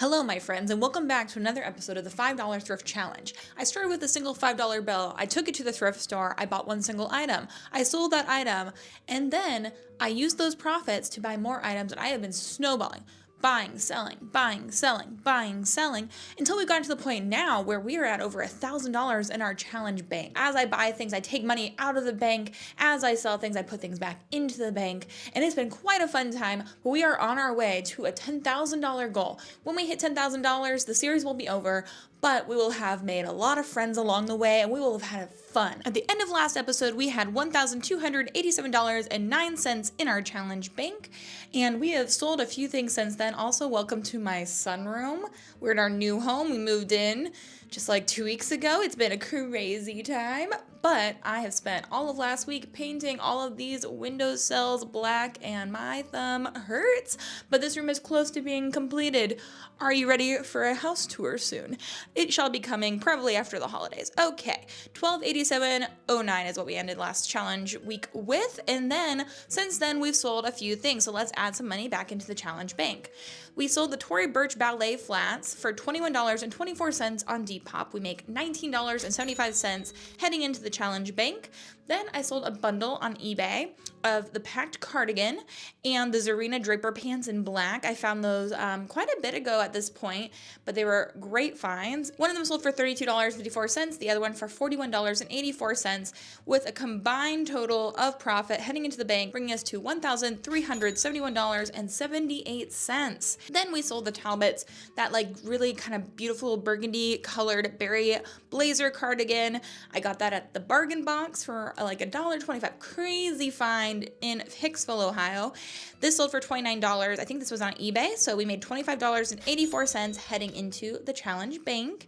Hello, my friends, and welcome back to another episode of the $5 Thrift Challenge. I started with a single $5 bill. I took it to the thrift store. I bought one single item. I sold that item, and then I used those profits to buy more items, and I have been snowballing. Buying, selling, buying, selling, buying, selling, until we've gotten to the point now where we are at over $1,000 in our challenge bank. As I buy things, I take money out of the bank. As I sell things, I put things back into the bank. And it's been quite a fun time, but we are on our way to a $10,000 goal. When we hit $10,000, the series will be over, but we will have made a lot of friends along the way and we will have had fun. At the end of last episode, we had $1,287.09 in our challenge bank, and we have sold a few things since then. Also, welcome to my sunroom. We're in our new home. We moved in just like 2 weeks ago. It's been a crazy time, but I have spent all of last week painting all of these window sills black and my thumb hurts, but this room is close to being completed. Are you ready for a house tour soon? It shall be coming probably after the holidays. Okay, $1,287.09 is what we ended last challenge week with, and then since then we've sold a few things, so let's add some money back into the challenge bank. We sold the Tory Burch Ballet flats for $21.24 on Depop. We make $19.75 heading into the challenge bank. Then I sold a bundle on eBay of the packed cardigan and the Zarina Draper pants in black. I found those quite a bit ago at this point, but they were great finds. One of them sold for $32.54, the other one for $41.84, with a combined total of profit heading into the bank, bringing us to $1,371.78. Then we sold the Talbots, that like really kind of beautiful burgundy colored berry blazer cardigan. I got that at the bargain box for like $1.25. Crazy find in Hicksville, Ohio. This sold for $29. I think this was on eBay, so we made $25.84 heading into the challenge bank.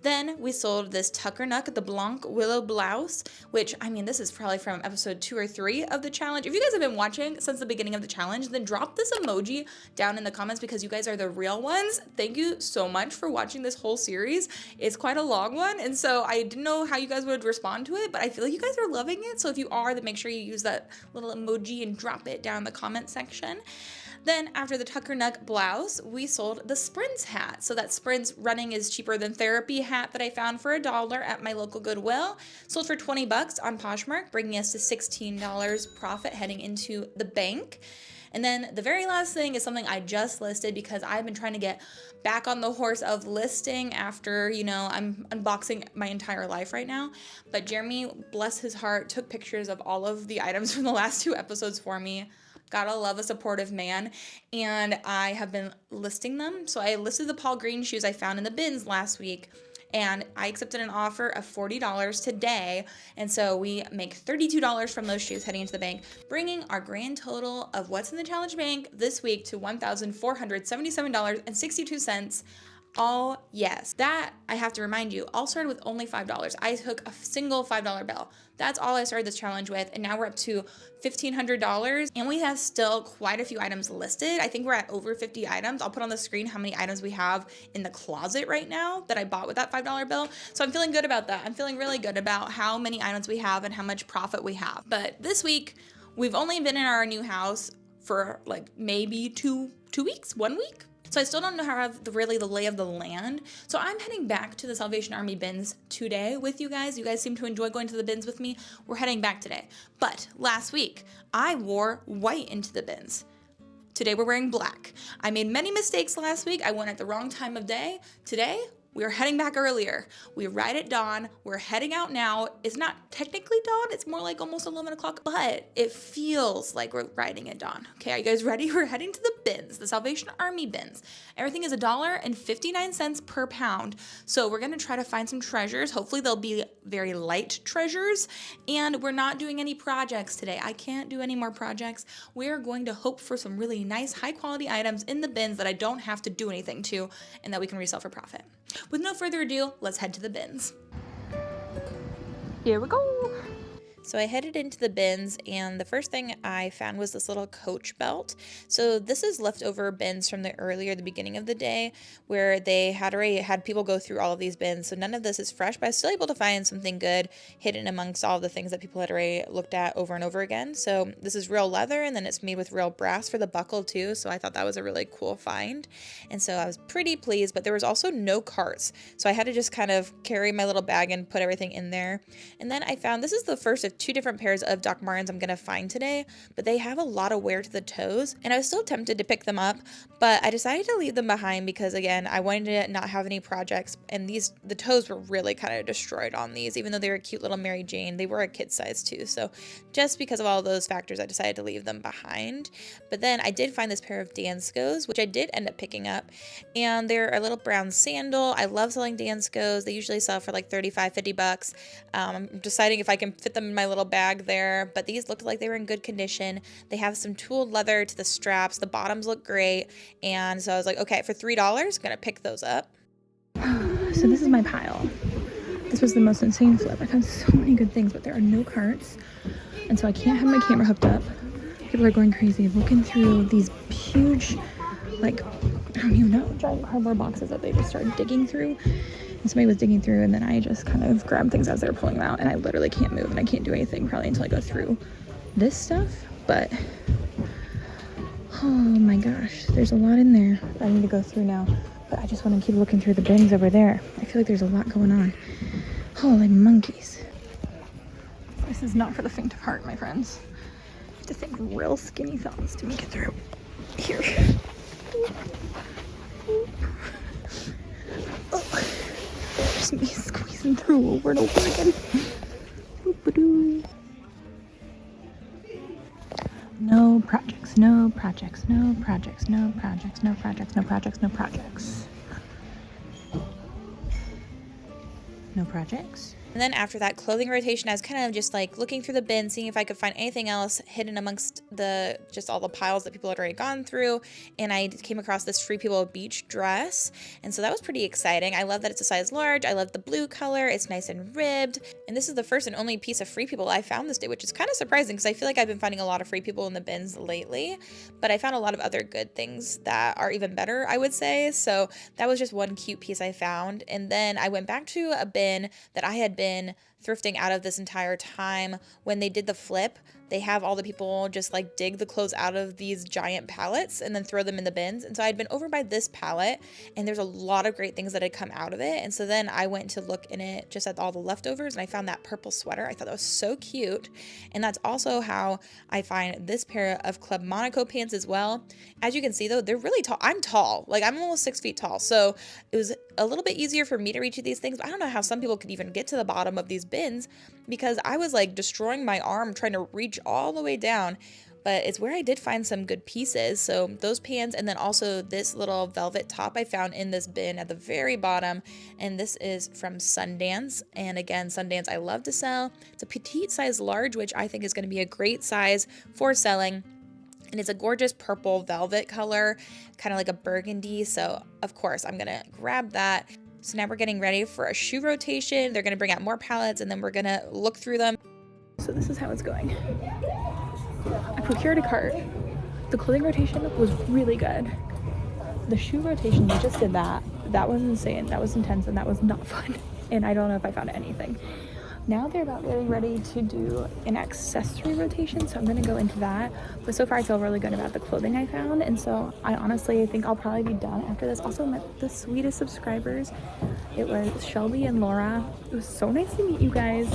Then we sold this Tucker Nuck, the Blanc Willow Blouse, which, I mean, this is probably from episode 2 or 3 of the challenge. If you guys have been watching since the beginning of the challenge, then drop this emoji down in the comments because you guys are the real ones. Thank you so much for watching this whole series. It's quite a long one, and so I didn't know how you guys would respond to it, but I feel like you guys are loving it. So if you are, then make sure you use that little emoji and drop it down in the comment section. Then after the Tucker Nuck blouse, we sold the Sprints hat. So that Sprints running is cheaper than therapy hat that I found for $1 at my local Goodwill. Sold for $20 on Poshmark, bringing us to $16 profit heading into the bank. And then the very last thing is something I just listed because I've been trying to get back on the horse of listing after, I'm unboxing my entire life right now. But Jeremy, bless his heart, took pictures of all of the items from the last 2 episodes for me. Gotta love a supportive man, and I have been listing them. So I listed the Paul Green shoes I found in the bins last week, and I accepted an offer of $40 today, and so we make $32 from those shoes heading into the bank, bringing our grand total of what's in the challenge bank this week to $1,477.62. Oh, yes. That, I have to remind you, all started with only $5. I took a single $5 bill. That's all I started this challenge with, and now we're up to $1,500, and we have still quite a few items listed. I think we're at over 50 items. I'll put on the screen how many items we have in the closet right now that I bought with that $5 bill. So I'm feeling good about that. I'm feeling really good about how many items we have and how much profit we have. But this week, we've only been in our new house for like maybe two weeks, 1 week. So I still don't know how I have the lay of the land. So I'm heading back to the Salvation Army bins today with you guys. You guys seem to enjoy going to the bins with me. We're heading back today. But last week, I wore white into the bins. Today we're wearing black. I made many mistakes last week. I went at the wrong time of day. Today, we are heading back earlier. We ride at dawn. We're heading out now. It's not technically dawn. It's more like almost 11 o'clock, but it feels like we're riding at dawn. Okay, are you guys ready? We're heading to the bins, the Salvation Army bins. Everything is $1.59 per pound. So we're gonna try to find some treasures. Hopefully they'll be very light treasures. And we're not doing any projects today. I can't do any more projects. We're going to hope for some really nice, high quality items in the bins that I don't have to do anything to and that we can resell for profit. With no further ado, let's head to the bins. Here we go. So I headed into the bins, and the first thing I found was this little Coach belt. So this is leftover bins from the beginning of the day, where they had already had people go through all of these bins. So none of this is fresh, but I was still able to find something good hidden amongst all the things that people had already looked at over and over again. So this is real leather, and then it's made with real brass for the buckle too. So I thought that was a really cool find. And so I was pretty pleased, but there was also no carts. So I had to just kind of carry my little bag and put everything in there. And then I found this is the first of 2 different pairs of Doc Martens I'm going to find today, but they have a lot of wear to the toes, and I was still tempted to pick them up, but I decided to leave them behind because, again, I wanted to not have any projects, and the toes were really kind of destroyed on these. Even though they were a cute little Mary Jane, they were a kid size too, so just because of all those factors, I decided to leave them behind. But then I did find this pair of Danskos, which I did end up picking up, and they're a little brown sandal. I love selling Danskos. They usually sell for like $35-50. I'm deciding if I can fit them in my little bag there, but these looked like they were in good condition. They have some tooled leather to the straps. The bottoms look great, and so I was like, okay, for $3, I'm gonna pick those up. So this is my pile. This was the most insane flip. I found so many good things, but there are no carts, and so I can't have my camera hooked up. People are going crazy looking through these huge, like, I don't even know, giant cardboard boxes that they just started digging through. And somebody was digging through, and then I just kind of grabbed things as they were pulling them out, and I literally can't move, and I can't do anything probably until I go through this stuff. But oh my gosh, there's a lot in there that I need to go through now. But I just want to keep looking through the bins over there. I feel like there's a lot going on. Holy monkeys. This is not for the faint of heart, my friends. You have to think real skinny thumbs to make it through. Here. Oh. Just me squeezing through over and over again. No projects, no projects, no projects, no projects, no projects, no projects, no projects. No projects. And then after that clothing rotation, I was kind of just like looking through the bin, seeing if I could find anything else hidden amongst just all the piles that people had already gone through. And I came across this Free People beach dress. And so that was pretty exciting. I love that it's a size large. I love the blue color. It's nice and ribbed. And this is the first and only piece of Free People I found this day, which is kind of surprising because I feel like I've been finding a lot of Free People in the bins lately. But I found a lot of other good things that are even better, I would say. So that was just one cute piece I found. And then I went back to a bin that I had been thrifting out of this entire time. When they did the flip, they have all the people just like dig the clothes out of these giant pallets and then throw them in the bins. And so I'd been over by this pallet, and there's a lot of great things that had come out of it. And so then I went to look in it just at all the leftovers, and I found that purple sweater. I thought that was so cute. And that's also how I find this pair of Club Monaco pants as well. As you can see though, they're really tall. I'm tall, like I'm almost 6 feet tall. So it was a little bit easier for me to reach these things. But I don't know how some people could even get to the bottom of these bins, because I was like destroying my arm trying to reach all the way down. But it's where I did find some good pieces. So those pants, and then also this little velvet top I found in this bin at the very bottom. And this is from Sundance. And again, Sundance I love to sell. It's a petite size large, which I think is going to be a great size for selling. And it's a gorgeous purple velvet color, kind of like a burgundy. So of course I'm going to grab that. So now we're getting ready for a shoe rotation. They're going to bring out more pallets, and then we're going to look through them. So this is how it's going. I procured a cart. The clothing rotation was really good. The shoe rotation, we just did that. That was insane. That was intense, and that was not fun. And I don't know if I found anything. Now they're about getting ready to do an accessory rotation, so I'm going to go into that. But so far I feel really good about the clothing I found, and so I honestly think I'll probably be done after this. Also met the sweetest subscribers. It was Shelby and Laura. It was so nice to meet you guys.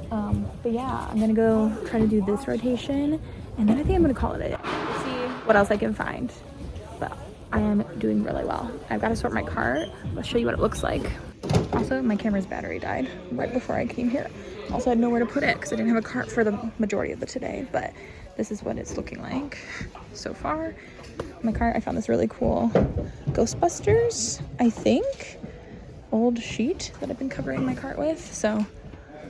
But yeah, I'm going to go try to do this rotation, and then I think I'm going to call it a day. See what else I can find. But I am doing really well. I've got to sort my cart. Let's show you what it looks like. Also, my camera's battery died right before I came here. Also, I had nowhere to put it because I didn't have a cart for the majority of the today, but this is what it's looking like so far. My cart, I found this really cool Ghostbusters, I think, old sheet that I've been covering my cart with, so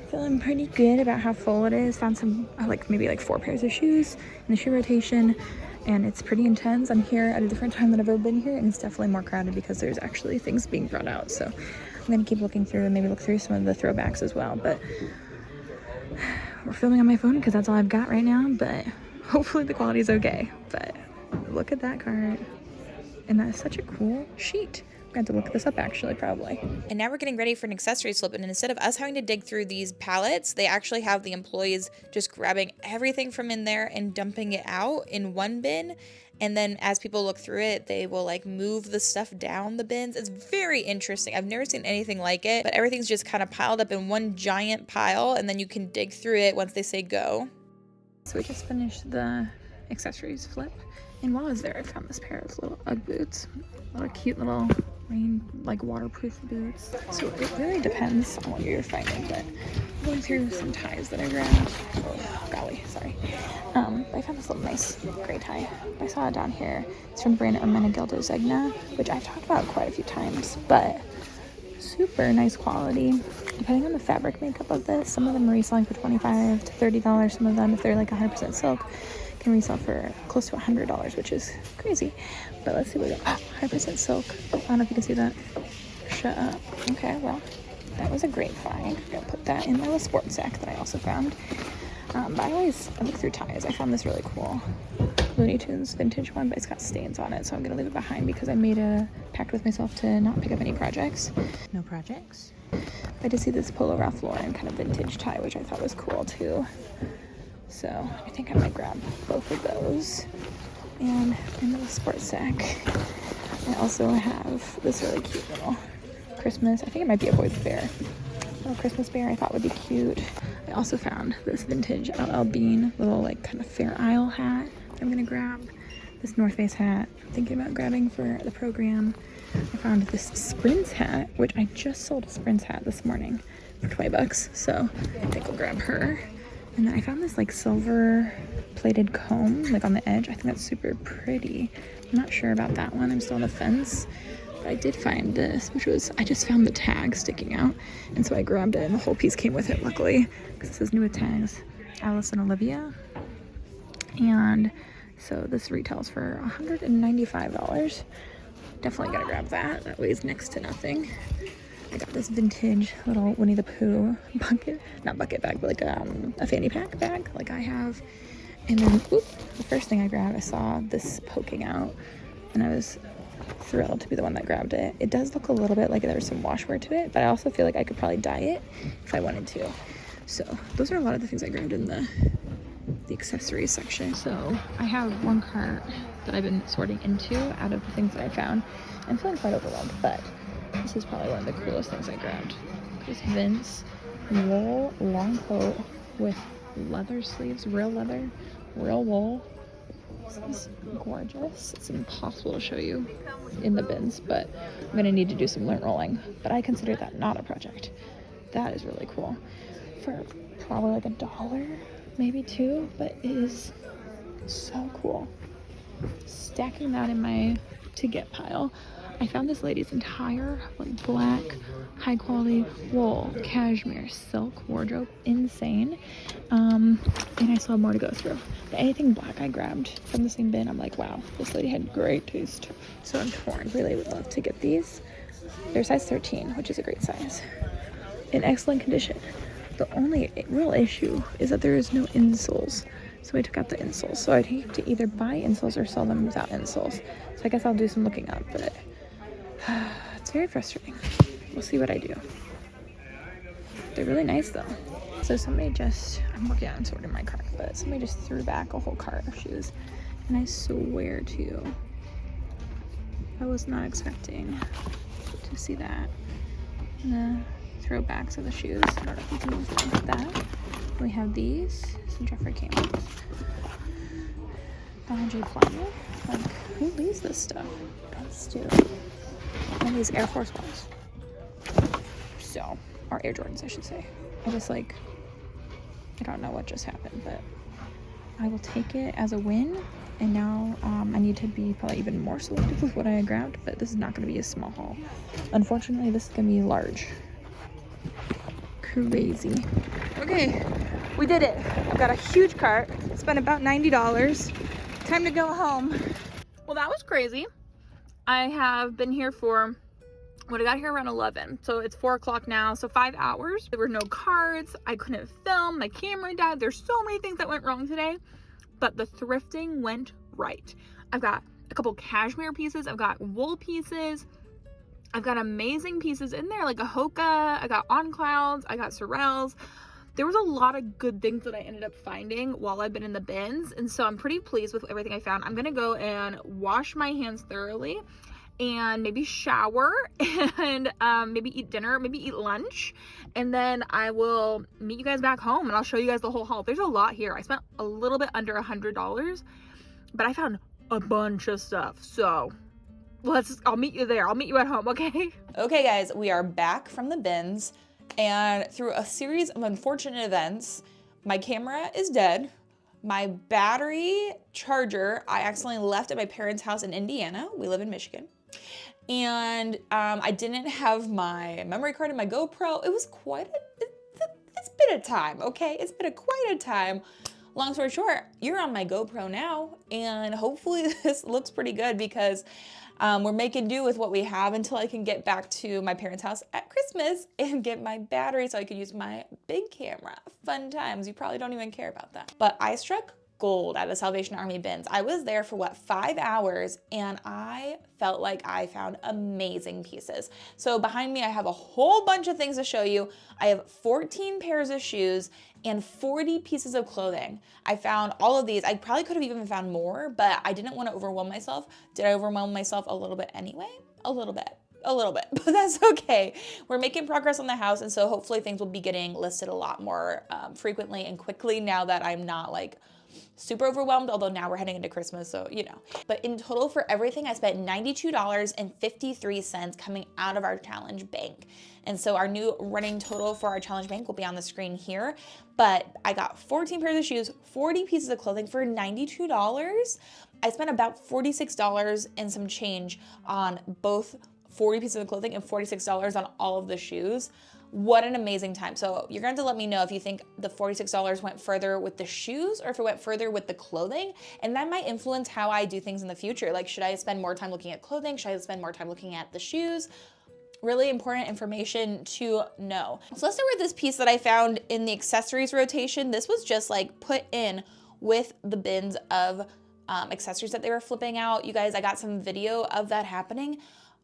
feeling pretty good about how full it is. Found some, maybe 4 pairs of shoes in the shoe rotation, and it's pretty intense. I'm here at a different time than I've ever been here, and it's definitely more crowded because there's actually things being brought out, so I'm gonna keep looking through and maybe look through some of the throwbacks as well. But we're filming on my phone because that's all I've got right now, but hopefully the quality is okay. But look at that cart. And that is such a cool sheet. I'm going to look this up actually, probably. And now we're getting ready for an accessory flip, and instead of us having to dig through these pallets, they actually have the employees just grabbing everything from in there and dumping it out in one bin. And then as people look through it, they will like move the stuff down the bins. It's very interesting. I've never seen anything like it, but everything's just kind of piled up in one giant pile, and then you can dig through it once they say go. So we just finished the accessories flip, and while I was there, I found this pair of little Ugg boots. Little cute little rain, like waterproof boots. So it really depends on what you're finding, but I'm going through some ties that I grabbed. Oh, golly, sorry. I found this little nice gray tie. I saw it down here. It's from the brand Ermenegildo Zegna, which I've talked about quite a few times, but super nice quality. Depending on the fabric makeup of this, some of them are reselling for $25 to $30. Some of them, if they're like 100% silk, can resell for close to $100, which is crazy. But let's see what we got. 100% silk. I don't know if you can see that. Shut up. Okay, well, that was a great find. I'm gonna put that in my little sports sack that I also found. But I look through ties. I found this really cool Looney Tunes vintage one, but it's got stains on it, so I'm gonna leave it behind because I made a pact with myself to not pick up any projects. No projects. I did see this Polo Ralph Lauren kind of vintage tie, which I thought was cool too. So I think I might grab both of those. And in the sports sack, I also have this really cute little Christmas. I think it might be a boy bear. Little Christmas bear I thought would be cute. I also found this vintage LL Bean little like kind of Fair Isle hat I'm gonna grab. This North Face hat I'm thinking about grabbing for the program. I found this Sprints hat, which I just sold a Sprints hat this morning for $20, so I think I'll grab her. And then I found this like silver plated comb like on the edge. I think that's super pretty. I'm not sure about that one. I'm still on the fence. But I did find this, which was, I just found the tag sticking out. And so I grabbed it and the whole piece came with it, luckily. Because it says new with tags, Allison Olivia. And so this retails for $195. Definitely gonna grab that. That weighs next to nothing. I got this vintage little Winnie the Pooh bucket, not bucket bag, but like a fanny pack bag like I have. And then, the first thing I grabbed, I saw this poking out, and I was thrilled to be the one that grabbed it. It does look a little bit like there's some washwear to it, but I also feel like I could probably dye it if I wanted to. So those are a lot of the things I grabbed in the accessories section. So I have one cart that I've been sorting into out of the things that I found. I'm feeling quite overwhelmed, but this is probably one of the coolest things I grabbed. This Vince wool long coat with leather sleeves, real leather, real wool. This is gorgeous. It's impossible to show you in the bins, but I'm gonna need to do some lint rolling. But I consider that not a project. That is really cool. For probably like $1, maybe $2, but it is so cool. Stacking that in my to get pile. I found this lady's entire like black high quality wool cashmere silk wardrobe. Insane. And I still have more to go through, but anything black I grabbed from the same bin. I'm like, wow, this lady had great taste. So I'm torn. Really would love to get these. They're size 13, which is a great size, in excellent condition. The only real issue is that there is no insoles. So I took out the insoles. So I'd hate to either buy insoles or sell them without insoles. So I guess I'll do some looking up, but it's very frustrating. We'll see what I do. They're really nice though. So somebody I'm working on sorting my cart, but somebody just threw back a whole cart of shoes. And I swear to you, I was not expecting to see that. And the throwbacks of the shoes. I don't know if you can move like that. We have these, some Jeffrey Campbell's. Donald J. Plummer. Like, who leaves this stuff? That's too. And these Air Force Ones. So, or Air Jordans, I should say. I don't know what just happened, but I will take it as a win. And now I need to be probably even more selective with what I grabbed, but this is not going to be a small haul. Unfortunately, this is going to be large. Crazy. Okay, we did it. I've got a huge cart. Spent about $90. Time to go home. Well, that was crazy. I have been here for When I got here around 11, so it's 4 o'clock now, so 5 hours. There were no cards, I couldn't film, my camera died. There's so many things that went wrong today, but the thrifting went right. I've got a couple cashmere pieces, I've got wool pieces, I've got amazing pieces in there, like a Hoka, I got On Clouds, I got Sorels. There was a lot of good things that I ended up finding while I've been in the bins, and so I'm pretty pleased with everything I found. I'm gonna go and wash my hands thoroughly and maybe shower and maybe eat dinner, maybe eat lunch, and then I will meet you guys back home and I'll show you guys the whole haul. There's a lot here. I spent a little bit under $100, but I found a bunch of stuff. So I'll meet you there. I'll meet you at home, okay? Okay guys, we are back from the bins, and through a series of unfortunate events, my camera is dead. My battery charger, I accidentally left at my parents' house in Indiana. We live in Michigan. And I didn't have my memory card and my GoPro. It was it's been a time, okay? It's been quite a time. Long story short, you're on my GoPro now, and hopefully this looks pretty good because we're making do with what we have until I can get back to my parents' house at Christmas and get my battery so I can use my big camera. Fun times. You probably don't even care about that. But I struck gold at the Salvation Army bins. I was there for 5 hours, and I felt like I found amazing pieces. So behind me, I have a whole bunch of things to show you. I have 14 pairs of shoes and 40 pieces of clothing. I found all of these. I probably could have even found more, but I didn't want to overwhelm myself. Did I overwhelm myself a little bit anyway? A little bit, but that's okay. We're making progress on the house, and so hopefully things will be getting listed a lot more frequently and quickly now that I'm not like super overwhelmed, although now we're heading into Christmas, so you know. But in total for everything, I spent $92.53 coming out of our challenge bank. And so our new running total for our challenge bank will be on the screen here. But I got 14 pairs of shoes, 40 pieces of clothing for $92. I spent about $46 and some change on both 40 pieces of clothing and $46 on all of the shoes. What an amazing time. So you're going to let me know if you think the $46 went further with the shoes or if it went further with the clothing. And that might influence how I do things in the future. Like, should I spend more time looking at clothing? Should I spend more time looking at the shoes? Really important information to know. So let's start with this piece that I found in the accessories rotation. This was just like put in with the bins of accessories that they were flipping out. You guys, I got some video of that happening.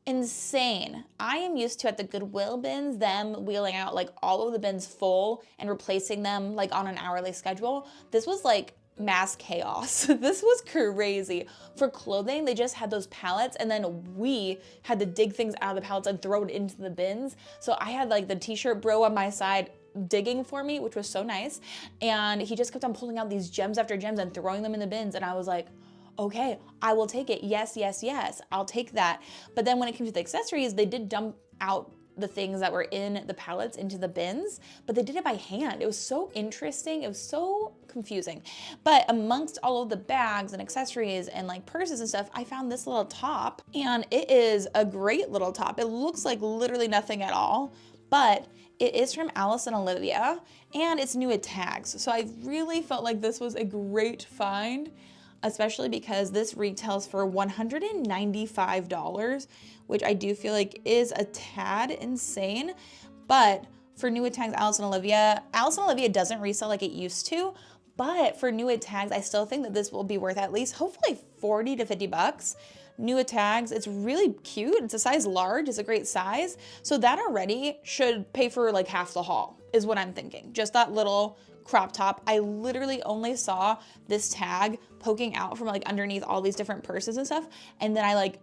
Insane. I am used to at the Goodwill bins, them wheeling out like all of the bins full and replacing them like on an hourly schedule. This was like mass chaos. This was crazy. For clothing, they just had those pallets, and then we had to dig things out of the pallets and throw it into the bins. So I had like the t-shirt bro on my side digging for me, which was so nice. And he just kept on pulling out these gems after gems and throwing them in the bins. And I was like, okay, I will take it. Yes, yes, yes, I'll take that. But then when it came to the accessories, they did dump out the things that were in the pallets into the bins, but they did it by hand. It was so interesting. It was so confusing. But amongst all of the bags and accessories and like purses and stuff, I found this little top, and it is a great little top. It looks like literally nothing at all, but it is from Allison Olivia, and it's new with tags. So I really felt like this was a great find, especially because this retails for $195, which I do feel like is a tad insane. But for new with tags, Allison Olivia doesn't resell like it used to, but for new with tags, I still think that this will be worth at least hopefully 40 to 50 bucks. New with tags, it's really cute. It's a size large, it's a great size. So that already should pay for like half the haul is what I'm thinking. Just that little crop top. I literally only saw this tag poking out from like underneath all these different purses and stuff, and then I like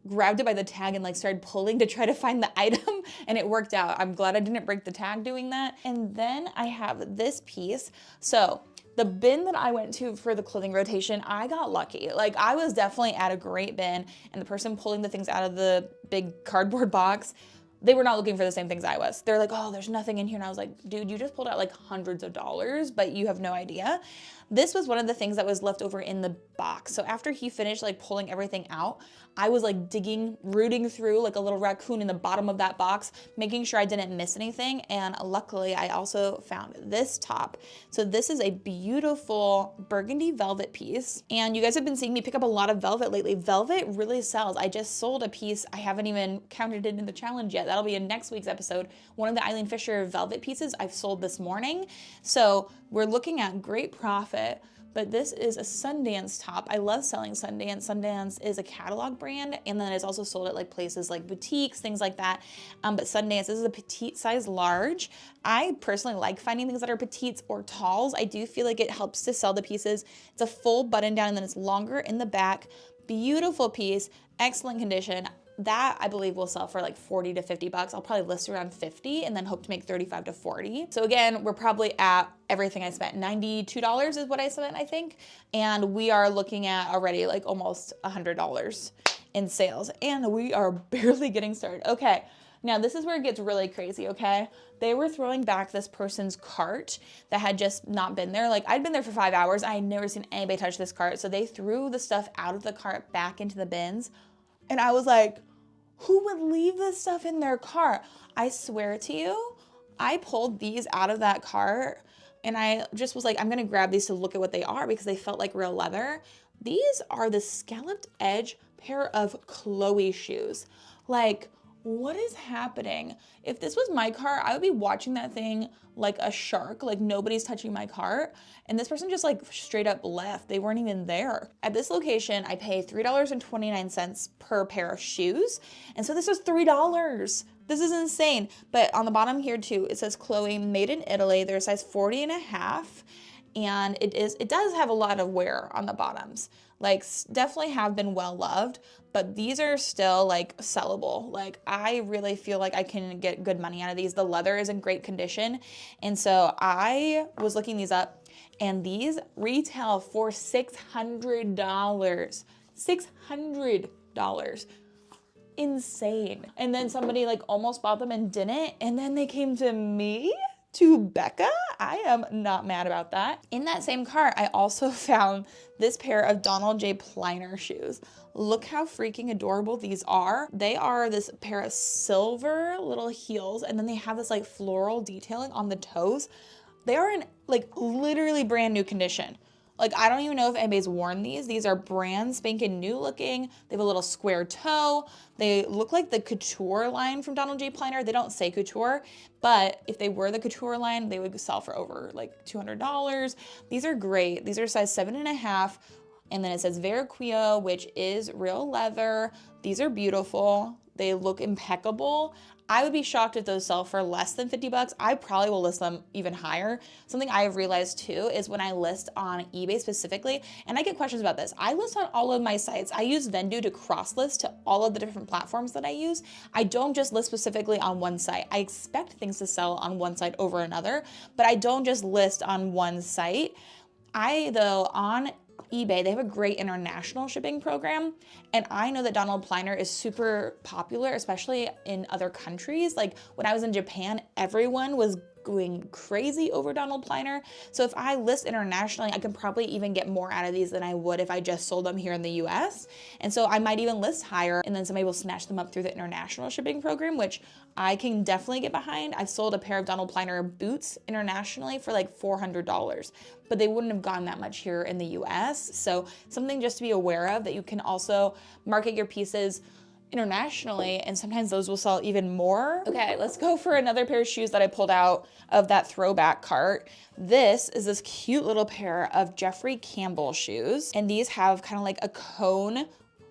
grabbed it by the tag and like started pulling to try to find the item, and it worked out. I'm glad I didn't break the tag doing that. And then I have this piece. So the bin that I went to for the clothing rotation, I got lucky. Like, I was definitely at a great bin, and the person pulling the things out of the big cardboard box, they were not looking for the same things I was. They're like, oh, there's nothing in here. And I was like, dude, you just pulled out like hundreds of dollars, but you have no idea. This was one of the things that was left over in the box. So after he finished like pulling everything out, I was like digging, rooting through like a little raccoon in the bottom of that box, making sure I didn't miss anything. And luckily I also found this top. So this is a beautiful burgundy velvet piece. And you guys have been seeing me pick up a lot of velvet lately. Velvet really sells. I just sold a piece. I haven't even counted it in the challenge yet. That'll be in next week's episode. One of the Eileen Fisher velvet pieces I've sold this morning. So we're looking at great profit. But this is a Sundance top. I love selling Sundance. Sundance is a catalog brand, and then it's also sold at like places like boutiques, things like that. But Sundance, this is a petite size large. I personally like finding things that are petites or talls. I do feel like it helps to sell the pieces. It's a full button down, and then it's longer in the back. Beautiful piece, excellent condition. That I believe will sell for like 40 to 50 bucks. I'll probably list around 50 and then hope to make 35 to 40. So again, we're probably at everything I spent. $92 is what I spent, I think. And we are looking at already like almost $100 in sales. And we are barely getting started. Okay, now this is where it gets really crazy, okay? They were throwing back this person's cart that had just not been there. Like I'd been there for 5 hours. I had never seen anybody touch this cart. So they threw the stuff out of the cart back into the bins. And I was like, who would leave this stuff in their cart? I swear to you, I pulled these out of that cart and I just was like, I'm gonna grab these to look at what they are because they felt like real leather. These are the scalloped edge pair of Chloe shoes. Like, what is happening? If this was my cart, I would be watching that thing like a shark, like nobody's touching my cart. And this person just like straight up left. They weren't even there. At this location, I pay $3.29 per pair of shoes. And so this was $3. This is insane. But on the bottom here too, it says Chloe made in Italy. They're a size 40.5. And it does have a lot of wear on the bottoms. Like definitely have been well loved, but these are still like sellable. Like I really feel like I can get good money out of these. The leather is in great condition. And so I was looking these up and these retail for $600. $600. Insane. And then somebody like almost bought them and didn't. And then they came to me, to Becca. I am not mad about that. In that same cart, I also found this pair of Donald J. Pliner shoes. Look how freaking adorable these are. They are this pair of silver little heels, and then they have this like floral detailing on the toes. They are in like literally brand new condition. Like, I don't even know if anybody's worn these. These are brand spanking new looking. They have a little square toe. They look like the couture line from Donald J. Pliner. They don't say couture, but if they were the couture line, they would sell for over like $200. These are great. These are size 7.5. And then it says Verquillo, which is real leather. These are beautiful. They look impeccable. I would be shocked if those sell for less than 50 bucks. I probably will list them even higher. Something I've realized too is when I list on eBay specifically, and I get questions about this, I list on all of my sites. I use Vendu to cross list to all of the different platforms that I use. I don't just list specifically on one site. I expect things to sell on one site over another, but I don't just list on one site. Though, on eBay, they have a great international shipping program. And I know that Donald Pliner is super popular, especially in other countries. Like when I was in Japan, everyone was going crazy over Donald Pliner. So if I list internationally, I can probably even get more out of these than I would if I just sold them here in the US. And so I might even list higher and then somebody will snatch them up through the international shipping program, which I can definitely get behind. I've sold a pair of Donald Pliner boots internationally for like $400, but they wouldn't have gone that much here in the US. So something just to be aware of, that you can also market your pieces internationally, and sometimes those will sell even more. Okay, let's go for another pair of shoes that I pulled out of that throwback cart. This is this cute little pair of Jeffrey Campbell shoes, and these have kind of like a cone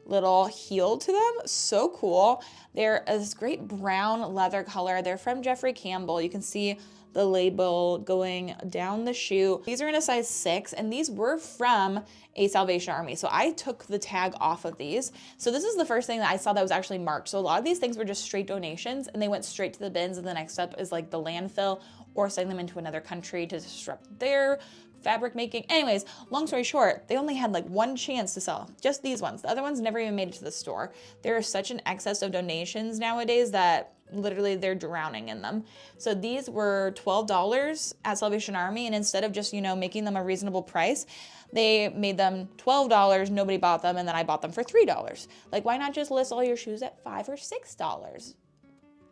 little heel to them. So cool. They're this great brown leather color. They're from Jeffrey Campbell. You can see the label going down the shoe. These are in a size 6, and these were from a Salvation Army. So I took the tag off of these. So this is the first thing that I saw that was actually marked. So a lot of these things were just straight donations and they went straight to the bins, and the next step is like the landfill or sending them into another country to disrupt their fabric making. Anyways, long story short, they only had like one chance to sell, just these ones. The other ones never even made it to the store. There is such an excess of donations nowadays that literally they're drowning in them. So these were $12 at Salvation Army, and instead of just, you know, making them a reasonable price, they made them $12, nobody bought them, and then I bought them for $3. Like, why not just list all your shoes at $5 or $6?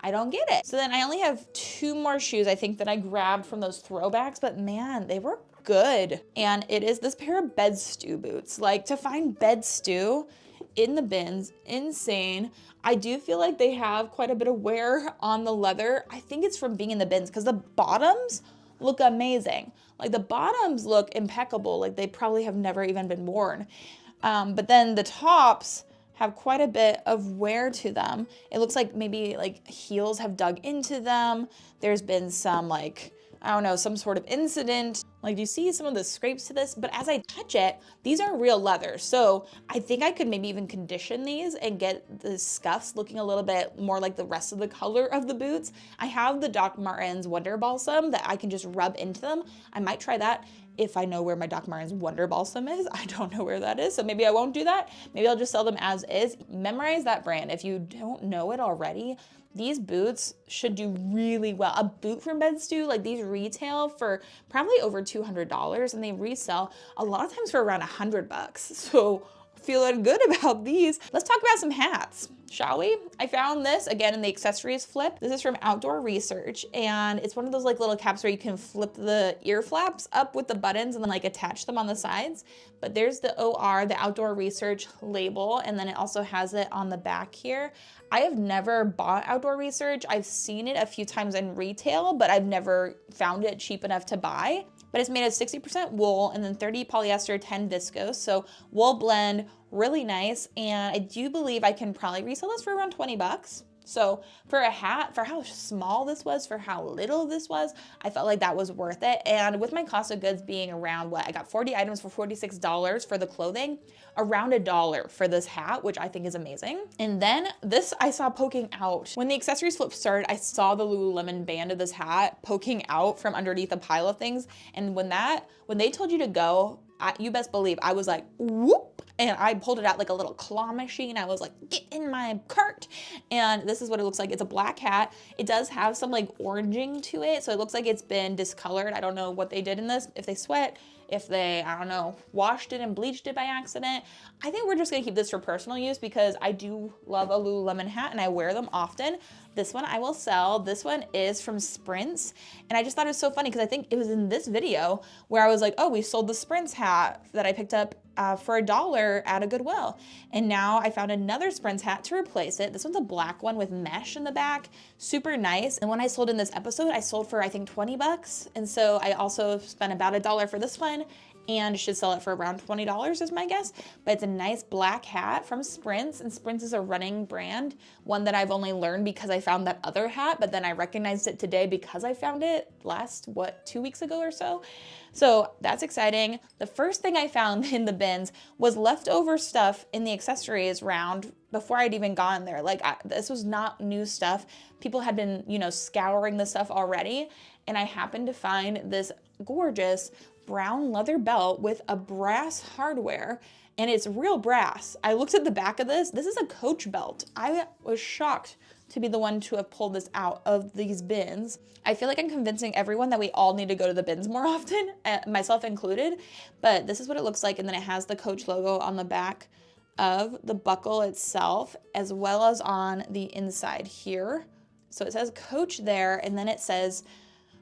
I don't get it. So then I only have 2 more shoes, I think, that I grabbed from those throwbacks, but man, they were good. And it is this pair of bed stew boots. Like, to find bed stew in the bins, insane. I do feel like they have quite a bit of wear on the leather. I think it's from being in the bins because the bottoms look amazing. Like, the bottoms look impeccable. Like, they probably have never even been worn. But then the tops have quite a bit of wear to them. It looks like maybe like heels have dug into them. There's been some like, I don't know, some sort of incident. Like, do you see some of the scrapes to this? But as I touch it, these are real leather. So I think I could maybe even condition these and get the scuffs looking a little bit more like the rest of the color of the boots. I have the Doc Martens Wonder Balsam that I can just rub into them. I might try that if I know where my Doc Martens Wonder Balsam is. I don't know where that is, so maybe I won't do that. Maybe I'll just sell them as is. Memorize that brand if you don't know it already. These boots should do really well. A boot from Bed Stew, like these retail for probably over $200 and they resell a lot of times for around $100. So feeling good about these. Let's talk about some hats, shall we? I found this again in the accessories flip. This is from Outdoor Research, and it's one of those like little caps where you can flip the ear flaps up with the buttons and then like attach them on the sides. But there's the OR, the Outdoor Research label, and then it also has it on the back here. I have never bought Outdoor Research. I've seen it a few times in retail, but I've never found it cheap enough to buy. But it's made of 60% wool and then 30 polyester, 10 viscose. So wool blend, really nice. And I do believe I can probably resell this for around 20 bucks. So for a hat, for how small this was, for how little this was, I felt like that was worth it. And with my cost of goods being around what, I got 40 items for $46 for the clothing, around $1 for this hat, which I think is amazing. And then this I saw poking out. When the accessories flip started, I saw the Lululemon band of this hat poking out from underneath a pile of things. And when they told you to go, you best believe I was like, whoop, and I pulled it out like a little claw machine. I was like, get in my cart. And this is what it looks like. It's a black hat. It does have some like oranging to it. So it looks like it's been discolored. I don't know what they did in this. If they sweat, if they, I don't know, washed it and bleached it by accident. I think we're just gonna keep this for personal use because I do love a Lululemon hat and I wear them often. This one I will sell. This one is from Sprints. And I just thought it was so funny because I think it was in this video where I was like, oh, we sold the Sprints hat that I picked up for $1 at a Goodwill. And now I found another Sprints hat to replace it. This one's a black one with mesh in the back, super nice. And when I sold in this episode, I sold for I think 20 bucks. And so I also spent about $1 for this one and should sell it for around $20 is my guess. But it's a nice black hat from Sprints, and Sprints is a running brand, one that I've only learned because I found that other hat, but then I recognized it today because I found it last, 2 weeks ago or so. So that's exciting. The first thing I found in the bins was leftover stuff in the accessories round before I'd even gone there. Like this was not new stuff. People had been, scouring the stuff already. And I happened to find this gorgeous brown leather belt with a brass hardware, and it's real brass. I looked at the back of this. This is a Coach belt. I was shocked to be the one to have pulled this out of these bins. I feel like I'm convincing everyone that we all need to go to the bins more often, myself included, but this is what it looks like. And then it has the Coach logo on the back of the buckle itself, as well as on the inside here. So it says Coach there, and then it says,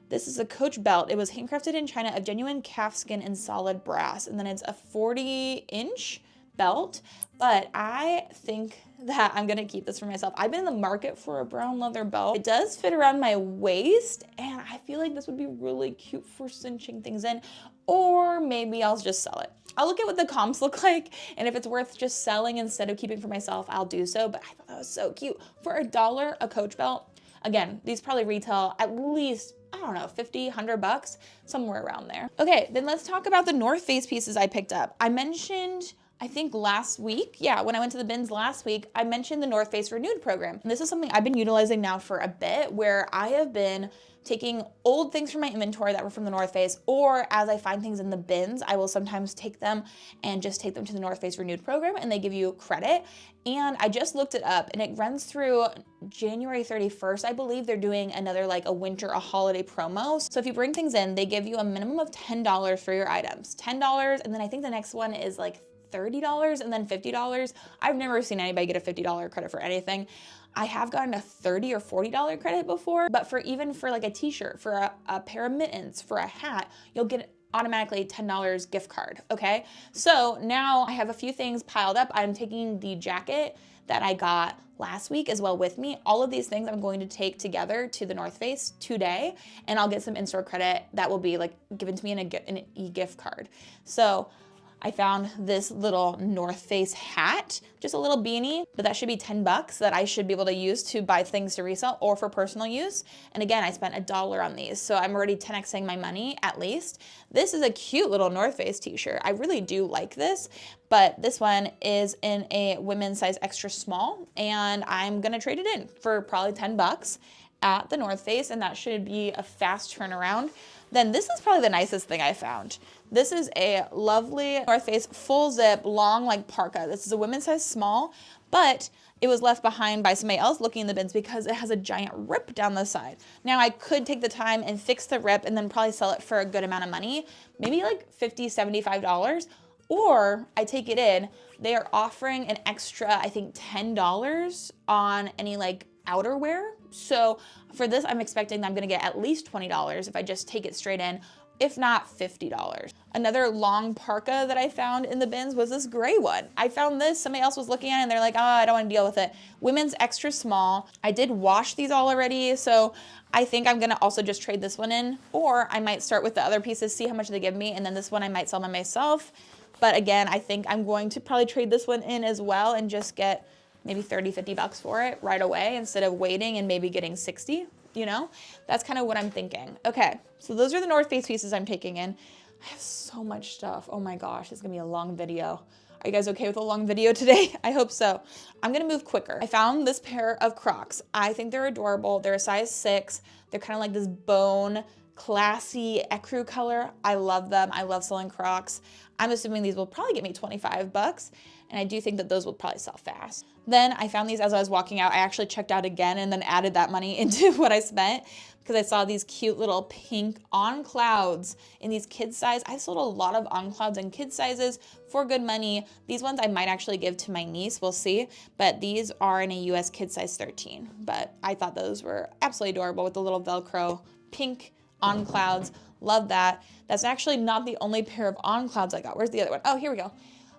this is a Coach belt. It was handcrafted in China of genuine calfskin and solid brass. And then it's a 40-inch belt, but I think that I'm gonna keep this for myself. I've been in the market for a brown leather belt. It does fit around my waist, and I feel like this would be really cute for cinching things in, or maybe I'll just sell it. I'll look at what the comps look like, and if it's worth just selling instead of keeping for myself, I'll do so, but I thought that was so cute. For $1, a Coach belt. Again, these probably retail at least, I don't know, 50, 100 bucks, somewhere around there. Okay, then let's talk about the North Face pieces I picked up. I mentioned, I think last week, when I went to the bins last week, I mentioned the North Face Renewed program. And this is something I've been utilizing now for a bit, where I have been taking old things from my inventory that were from the North Face, or as I find things in the bins, I will sometimes take them and just take them to the North Face Renewed program, and they give you credit. And I just looked it up, and it runs through January 31st. I believe they're doing another like a winter, a holiday promo. So if you bring things in, they give you a minimum of $10 for your items. $10, and then I think the next one is like $30 and then $50. I've never seen anybody get a $50 credit for anything. I have gotten a $30 or $40 credit before, but for like a t-shirt, for a pair of mittens, for a hat, you'll get automatically $10 gift card, okay? So now I have a few things piled up. I'm taking the jacket that I got last week as well with me. All of these things I'm going to take together to the North Face today, and I'll get some in-store credit that will be like given to me in an e-gift card. So I found this little North Face hat, just a little beanie, but that should be $10 that I should be able to use to buy things to resell or for personal use. And again, I spent $1 on these, so I'm already 10xing my money at least. This is a cute little North Face t-shirt. I really do like this, but this one is in a women's size extra small, and I'm gonna trade it in for probably $10 at the North Face, and that should be a fast turnaround. Then this is probably the nicest thing I found. This is a lovely North Face full zip long like parka. This is a women's size small, but it was left behind by somebody else looking in the bins because it has a giant rip down the side. Now I could take the time and fix the rip and then probably sell it for a good amount of money, maybe like $50, $75, or I take it in. They are offering an extra, I think $10 on any like outerwear. So for this, I'm expecting that I'm gonna get at least $20 if I just take it straight in, if not $50. Another long parka that I found in the bins was this gray one. I found this, somebody else was looking at it and they're like, oh, I don't wanna deal with it. Women's extra small. I did wash these all already, so I think I'm gonna also just trade this one in, or I might start with the other pieces, see how much they give me, and then this one I might sell by myself. But again, I think I'm going to probably trade this one in as well and just get maybe $30, $50 for it right away instead of waiting and maybe getting 60, you know? That's kind of what I'm thinking. Okay, so those are the North Face pieces I'm taking in. I have so much stuff. Oh my gosh, it's gonna be a long video. Are you guys okay with a long video today? I hope so. I'm gonna move quicker. I found this pair of Crocs. I think they're adorable. They're a size 6. They're kind of like this bone, classy ecru color. I love them. I love selling Crocs. I'm assuming these will probably get me $25, and I do think that those will probably sell fast. Then I found these as I was walking out. I actually checked out again and then added that money into what I spent because I saw these cute little pink On Clouds in these kid size. I sold a lot of On Clouds in kid sizes for good money. These ones I might actually give to my niece, we'll see. But these are in a US kid size 13. But I thought those were absolutely adorable with the little Velcro pink On Clouds. Love that. That's actually not the only pair of On Clouds I got. Where's the other one? Oh, here we go.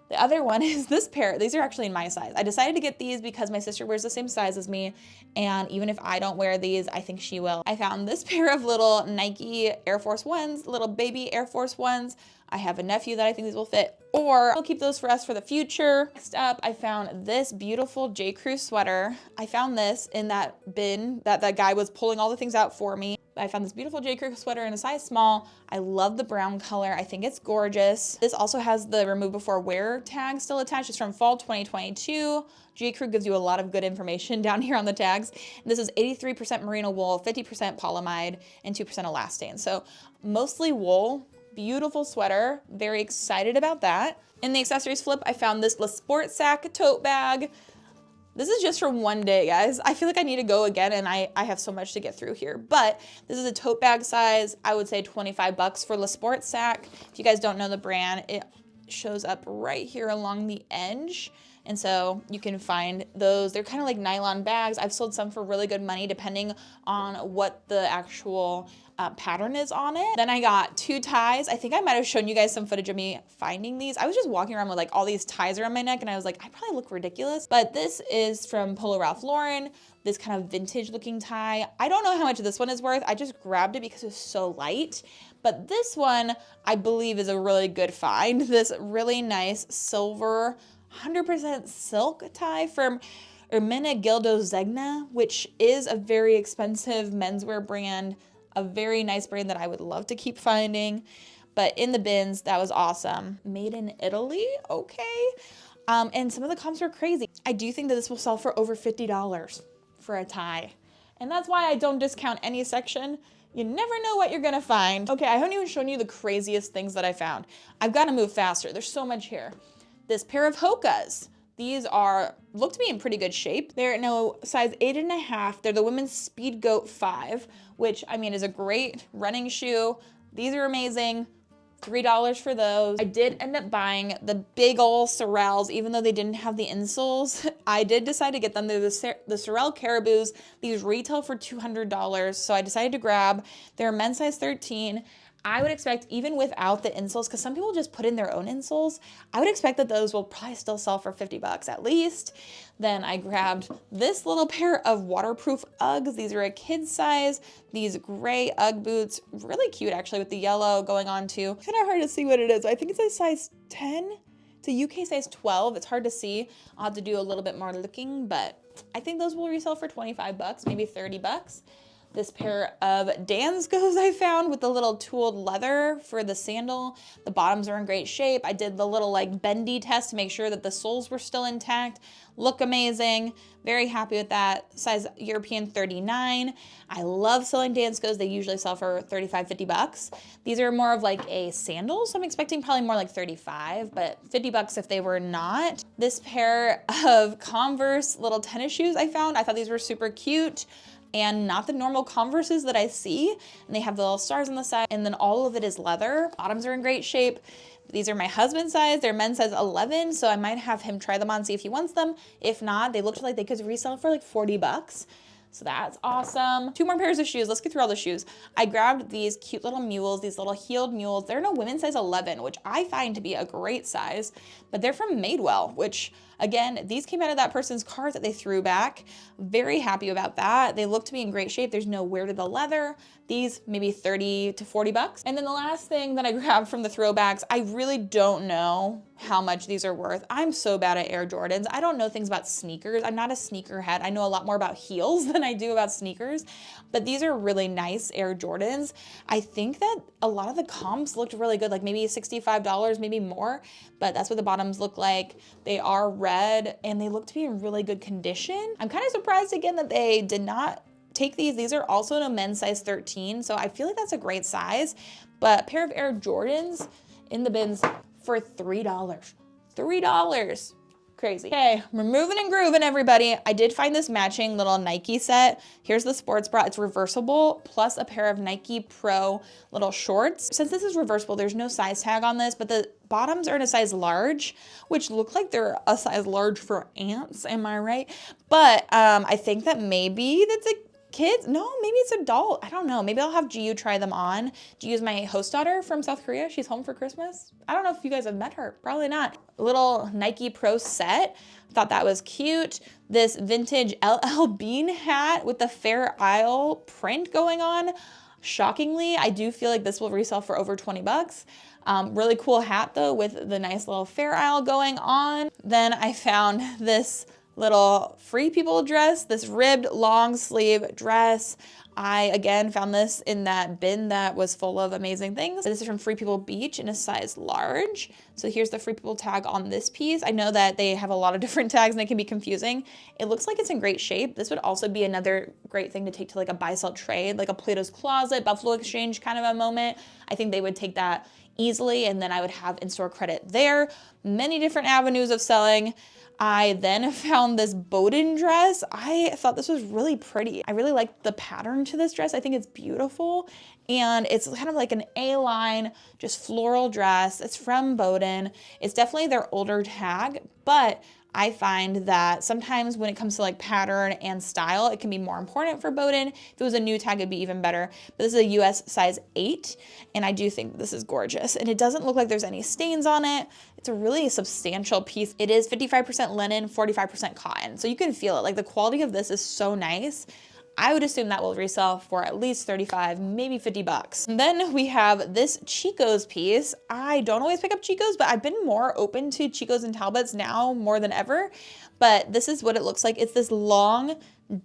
The other one is this pair. These are actually in my size. I decided to get these because my sister wears the same size as me, and even if I don't wear these, I think she will. I found this pair of little Nike Air Force Ones, little baby Air Force Ones. I have a nephew that I think these will fit, or I'll keep those for us for the future. Next up, I found this beautiful J. Crew sweater. I found this in that bin that guy was pulling all the things out for me. I found this beautiful J. Crew sweater in a size small. I love the brown color. I think it's gorgeous. This also has the remove before wear tag still attached. It's from fall 2022. J. Crew gives you a lot of good information down here on the tags. This is 83% merino wool, 50% polyamide, and 2% elastane. So mostly wool. Beautiful sweater. Very excited about that. In the accessories flip, I found this Le Sport Sac tote bag. This is just from one day, guys. I feel like I need to go again, and I have so much to get through here. But this is a tote bag size. I would say $25 for Le Sport Sac. If you guys don't know the brand, it shows up right here along the edge. And so you can find those. They're kind of like nylon bags. I've sold some for really good money depending on what the actual pattern is on it. Then I got 2 ties. I think I might have shown you guys some footage of me finding these. I was just walking around with like all these ties around my neck, and I was like, I probably look ridiculous. But this is from Polo Ralph Lauren, this kind of vintage looking tie. I don't know how much this one is worth. I just grabbed it because it's so light. But this one, I believe, is a really good find. This really nice silver 100% silk tie from Ermenegildo Zegna, which is a very expensive menswear brand, a very nice brand that I would love to keep finding. but in the bins, that was awesome. Made in Italy, okay. And some of the comps were crazy. I do think that this will sell for over $50 for a tie. And that's why I don't discount any section. You never know what you're gonna find. Okay, I haven't even shown you the craziest things that I found. I've gotta move faster, there's so much here. This pair of Hokas. These look to be in pretty good shape. They're no size 8.5. They're the women's Speed Goat 5, which I mean is a great running shoe. These are amazing. $3 for those. I did end up buying the big ol' Sorels, even though they didn't have the insoles. I did decide to get them. They're the Sorel Caribous. These retail for $200, so I decided to grab. They're men's size 13. I would expect, even without the insoles, because some people just put in their own insoles, I would expect that those will probably still sell for $50 at least. Then I grabbed this little pair of waterproof Uggs. These are a kid's size. These gray Ugg boots, really cute actually with the yellow going on too. Kind of hard to see what it is. I think it's a size 10. It's a UK size 12. It's hard to see. I'll have to do a little bit more looking, but I think those will resell for $25, maybe $30. This pair of Danskos I found with the little tooled leather for the sandal. The bottoms are in great shape. I did the little like bendy test to make sure that the soles were still intact. Look amazing. Very happy with that. Size European 39. I love selling Danskos. They usually sell for $35, $50. These are more of like a sandal, so I'm expecting probably more like 35, but $50 if they were not. This pair of Converse little tennis shoes I found. I thought these were super cute and not the normal Converses that I see. And they have the little stars on the side, and then all of it is leather. Bottoms are in great shape. These are my husband's size. They're men's size 11, so I might have him try them on, see if he wants them. If not, they looked like they could resell for like $40. So that's awesome. 2 more pairs of shoes. Let's get through all the shoes. I grabbed these cute little mules, these little heeled mules. They're in a women's size 11, which I find to be a great size, but they're from Madewell, which again, these came out of that person's cart that they threw back. Very happy about that. They look to be in great shape. There's no wear to the leather. These maybe 30 to $40. And then the last thing that I grabbed from the throwbacks, I really don't know how much these are worth. I'm so bad at Air Jordans. I don't know things about sneakers. I'm not a sneakerhead. I know a lot more about heels than I do about sneakers, but these are really nice Air Jordans. I think that a lot of the comps looked really good, like maybe $65, maybe more, but that's what the bottoms look like. They are red and they look to be in really good condition. I'm kind of surprised again that they did not take these. These are also in a men's size 13, so I feel like that's a great size, but a pair of Air Jordans in the bins for $3. $3. Crazy. Okay, we're moving and grooving, everybody. I did find this matching little Nike set. Here's the sports bra. It's reversible, plus a pair of Nike Pro little shorts. Since this is reversible, there's no size tag on this, but the bottoms are in a size large, which look like they're a size large for ants, am I right? But I think that maybe that's a kids? No, maybe it's adult. I don't know. Maybe I'll have GU try them on. GU's my host daughter from South Korea. She's home for Christmas. I don't know if you guys have met her. Probably not. A little Nike Pro set. Thought that was cute. This vintage LL Bean hat with the Fair Isle print going on. Shockingly, I do feel like this will resell for over $20. Really cool hat though with the nice little Fair Isle going on. Then I found this little Free People dress, this ribbed long sleeve dress. I again found this in that bin that was full of amazing things. This is from Free People Beach in a size large. So here's the Free People tag on this piece. I know that they have a lot of different tags and they can be confusing. It looks like it's in great shape. This would also be another great thing to take to like a buy sell trade, like a Plato's Closet, Buffalo Exchange kind of a moment. I think they would take that easily, and then I would have in-store credit there. Many different avenues of selling. I then found this Bowden dress. I thought this was really pretty. I really like the pattern to this dress. I think it's beautiful. And it's kind of like an A-line, just floral dress. It's from Bowden. It's definitely their older tag, but I find that sometimes when it comes to like pattern and style, it can be more important for Bowden. If it was a new tag, it'd be even better. But this is a US size 8, and I do think this is gorgeous. And it doesn't look like there's any stains on it. It's a really substantial piece. It is 55% linen, 45% cotton. So you can feel it. Like the quality of this is so nice. I would assume that will resell for at least 35, maybe $50. And then we have this Chico's piece. I don't always pick up Chico's, but I've been more open to Chico's and Talbots now more than ever. But this is what it looks like. It's this long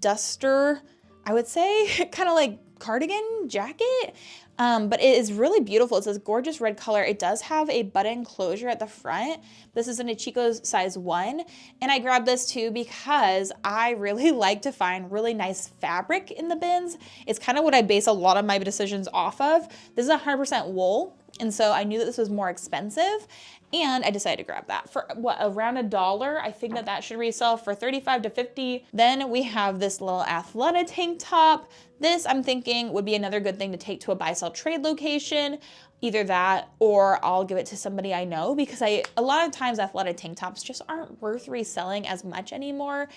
duster, I would say, kind of like cardigan jacket. But it is really beautiful. It's this gorgeous red color. It does have a button closure at the front. This is in a Chico's size 1. And I grabbed this too because I really like to find really nice fabric in the bins. It's kind of what I base a lot of my decisions off of. This is 100% wool. And so I knew that this was more expensive. And I decided to grab that for what, around $1. I think that that should resell for 35 to 50. Then we have this little Athleta tank top. This I'm thinking would be another good thing to take to a buy sell trade location. Either that or I'll give it to somebody I know, because a lot of times Athleta tank tops just aren't worth reselling as much anymore.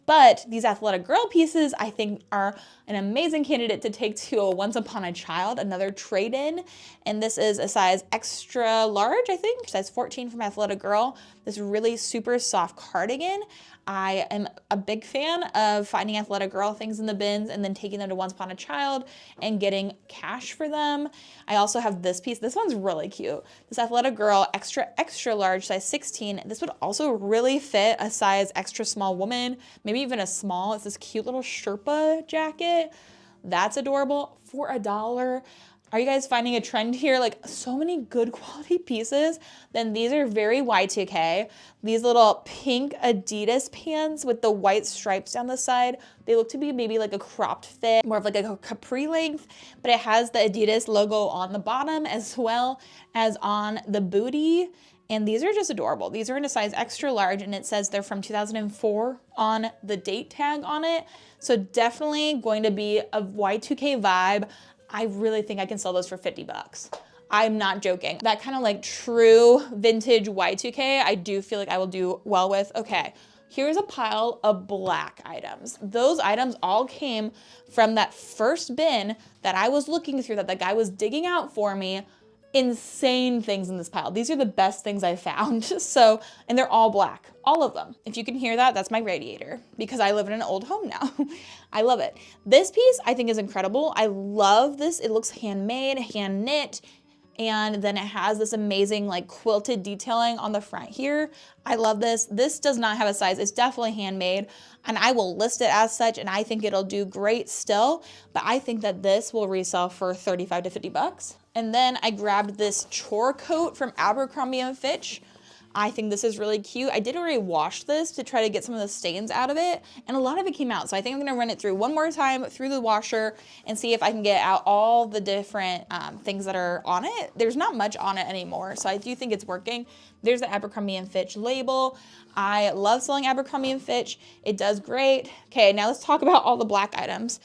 But these Athleta girl pieces, I think, are an amazing candidate to take to a Once Upon a Child, another trade-in. And this is a size extra large, I think, size 14 from Athleta Girl. This really super soft cardigan. I am a big fan of finding Athleta Girl things in the bins and then taking them to Once Upon a Child and getting cash for them. I also have this piece. This one's really cute. This Athleta Girl extra large, size 16. This would also really fit a size extra small woman, maybe even a small. It's this cute little Sherpa jacket. That's adorable for $1. Are you guys finding a trend here? Like, so many good quality pieces. Then these are very Y2K. These little pink Adidas pants with the white stripes down the side. They look to be maybe like a cropped fit, more of like a capri length, but it has the Adidas logo on the bottom as well as on the booty. And these are just adorable. These are in a size extra large, and it says they're from 2004 on the date tag on it. So definitely going to be a Y2K vibe. I really think I can sell those for 50 bucks. I'm not joking. That kind of like true vintage Y2K, I do feel like I will do well with. Okay, here's a pile of black items. Those items all came from that first bin that I was looking through, that the guy was digging out for me. Insane things in this pile. These are the best things I found. So, and they're all black, all of them. If you can hear that, that's my radiator, because I live in an old home now. I love it. This piece I think is incredible. I love this. It looks handmade, hand knit, and then it has this amazing like quilted detailing on the front here. I love this. This does not have a size. It's definitely handmade, and I will list it as such, and I think it'll do great still, but I think that this will resell for 35 to 50 bucks. And then I grabbed this chore coat from Abercrombie & Fitch. I think this is really cute. I did already wash this to try to get some of the stains out of it, and a lot of it came out. So I think I'm gonna run it through one more time through the washer and see if I can get out all the different things that are on it. There's not much on it anymore, so I do think it's working. There's the Abercrombie & Fitch label. I love selling Abercrombie & Fitch. It does great. Okay, now let's talk about all the black items.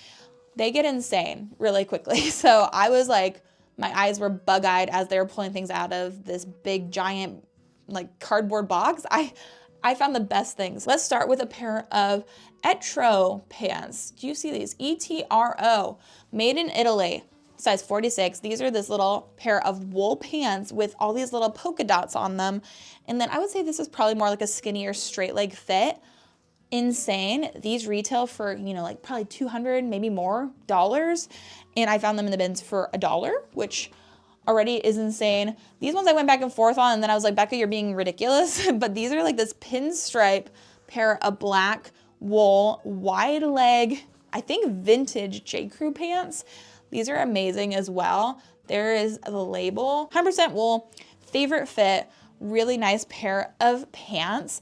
They get insane really quickly. So I was like, my eyes were bug-eyed as they were pulling things out of this big giant like cardboard box. I found the best things. Let's start with a pair of Etro pants. Do you see these? ETRO, made in Italy, size 46. These are this little pair of wool pants with all these little polka dots on them. And then I would say this is probably more like a skinnier straight leg fit. Insane. These retail for, you know, like probably $200, maybe more dollars. And I found them in the bins for $1, which already is insane. These ones I went back and forth on, and then I was like, Becca, you're being ridiculous. But these are like this pinstripe pair of black wool, wide leg, I think vintage J. Crew pants. These are amazing as well. There is the label, 100% wool, favorite fit, really nice pair of pants.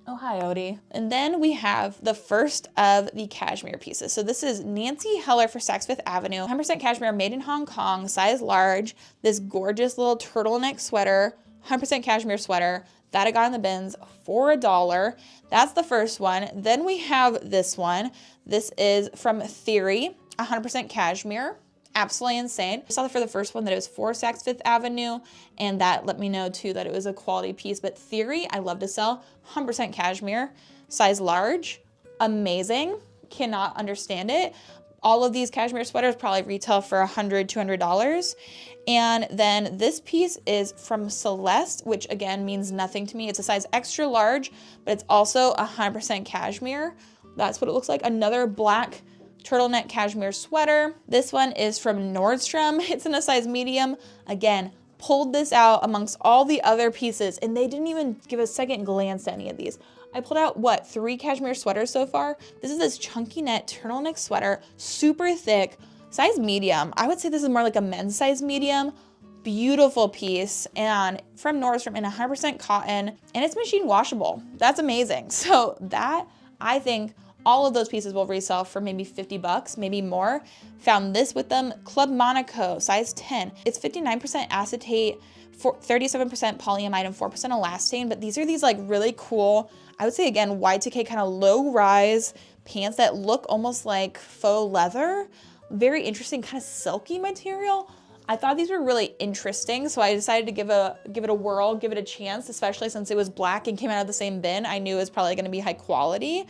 Oh, hi, Odie. And then we have the first of the cashmere pieces. So this is Nancy Heller for Saks Fifth Avenue. 100% cashmere, made in Hong Kong, size large. This gorgeous little turtleneck sweater, 100% cashmere sweater that I got in the bins for $1. That's the first one. Then we have this one. This is from Theory, 100% cashmere. Absolutely insane. I saw for the first one that it was for Saks Fifth Avenue, and that let me know too that it was a quality piece. But Theory, I love to sell. 100% cashmere, size large, amazing. Cannot understand it. All of these cashmere sweaters probably retail for $100, $200. And then this piece is from Celeste, which again means nothing to me. It's a size extra large, but it's also 100% cashmere. That's what it looks like. Another black turtleneck cashmere sweater. This one is from Nordstrom. It's in a size medium. Again, pulled this out amongst all the other pieces, and they didn't even give a second glance at any of these. I pulled out, what, 3 cashmere sweaters so far? This is this chunky net turtleneck sweater, super thick, Size medium. I would say this is more like a men's size medium. Beautiful piece, and from Nordstrom, in 100% cotton, and it's machine washable. That's amazing. So that, I think all of those pieces will resell for maybe 50 bucks, maybe more. Found this with them, Club Monaco, size 10. It's 59% acetate, 37% polyamide, and 4% elastane, but these are these like really cool, I would say again, Y2K kind of low rise pants that look almost like faux leather. Very interesting, kind of silky material. I thought these were really interesting, so I decided to give it a whirl, give it a chance, especially since it was black and came out of the same bin. I knew it was probably gonna be high quality.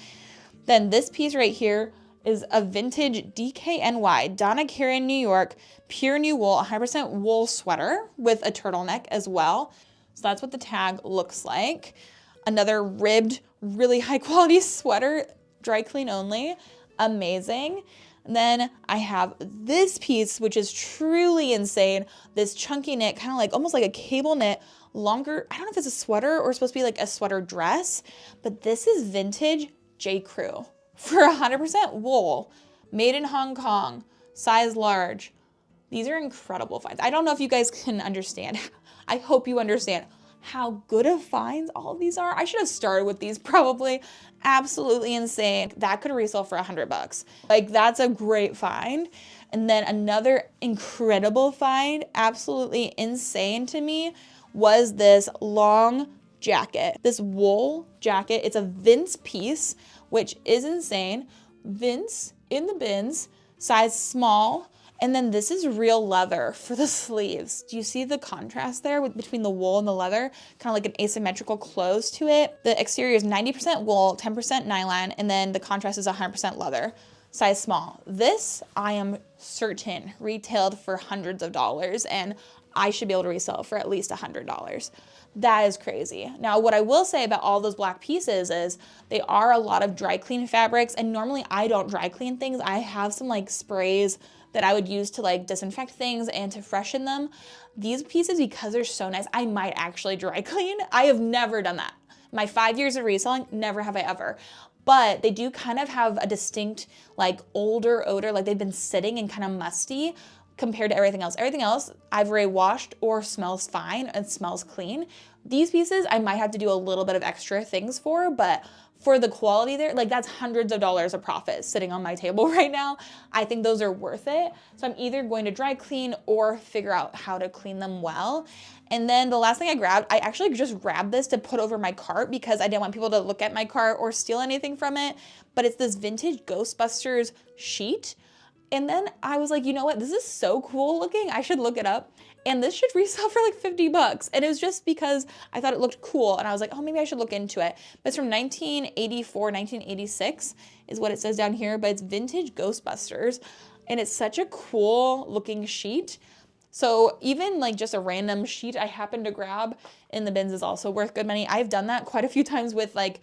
Then this piece right here is a vintage DKNY, Donna Karan, New York, pure new wool, 100% wool sweater with a turtleneck as well. So that's what the tag looks like. Another ribbed, really high quality sweater, dry clean only, amazing. And then I have this piece, which is truly insane. This chunky knit, kind of like almost like a cable knit, longer. I don't know if it's a sweater or supposed to be like a sweater dress, but this is vintage J. Crew for 100% wool, made in Hong Kong, size large. These are incredible finds. I don't know if you guys can understand. I hope you understand how good of finds all of these are. I should have started with these probably. Absolutely insane. That could resell for 100 bucks. Like, that's a great find. And then another incredible find, absolutely insane to me, was this long jacket. This wool jacket. It's a Vince piece, which is insane. Vince in the bins, size small. And then this is real leather for the sleeves. Do you see the contrast there between the wool and the leather? Kind of like an asymmetrical close to it. The exterior is 90% wool, 10% nylon, and then the contrast is 100% leather, size small. This, I am certain, retailed for hundreds of dollars, and I should be able to resell for at least $100. That is crazy. Now, what I will say about all those black pieces is they are a lot of dry clean fabrics, and normally I don't dry clean things. I have some like sprays that I would use to like disinfect things and to freshen them. These pieces, because they're so nice, I might actually dry clean. I have never done that. My 5 years of reselling, never have I ever. But they do kind of have a distinct like older odor, like they've been sitting and kind of musty compared to everything else. Everything else I've already washed or smells fine and smells clean. These pieces I might have to do a little bit of extra things for, but for the quality there, like that's hundreds of dollars of profit sitting on my table right now. I think those are worth it. So I'm either going to dry clean or figure out how to clean them well. And then the last thing I grabbed, I actually just grabbed this to put over my cart because I didn't want people to look at my cart or steal anything from it. But it's this vintage Ghostbusters sheet. And then I was like, you know what? This is so cool looking. I should look it up. And this should resell for like 50 bucks. And it was just because I thought it looked cool. And I was like, oh, maybe I should look into it. But it's from 1984, 1986 is what it says down here. But it's vintage Ghostbusters. And it's such a cool looking sheet. So even like just a random sheet I happened to grab in the bins is also worth good money. I've done that quite a few times with like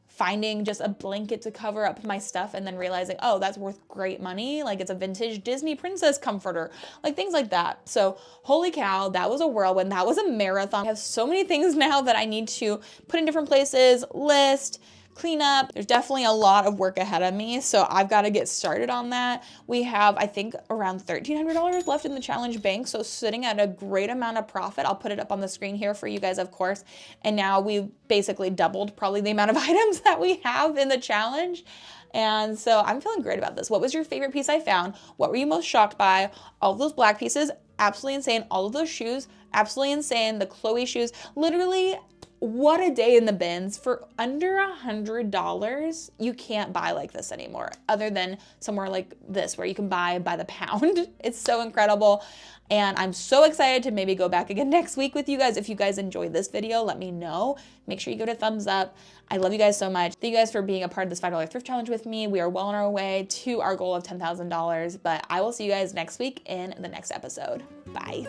finding just a blanket to cover up my stuff and then realizing, oh, that's worth great money. Like it's a vintage Disney princess comforter, like things like that. So holy cow, that was a whirlwind. That was a marathon. I have so many things now that I need to put in different places, list, clean up. There's definitely a lot of work ahead of me, so I've got to get started on that. We have, I think, around $1,300 left in the challenge bank, so sitting at a great amount of profit. I'll put it up on the screen here for you guys, of course. And now we've basically doubled probably the amount of items that we have in the challenge. And so I'm feeling great about this. What was your favorite piece I found? What were you most shocked by? All of those black pieces, absolutely insane. All of those shoes, absolutely insane. The Chloe shoes, literally, what a day in the bins. For under $100, you can't buy like this anymore, other than somewhere like this where you can buy by the pound. It's so incredible. And I'm so excited to maybe go back again next week with you guys. If you guys enjoyed this video, let me know. Make sure you go to thumbs up. I love you guys so much. Thank you guys for being a part of this $5 thrift challenge with me. We are well on our way to our goal of $10,000, but I will see you guys next week in the next episode. Bye.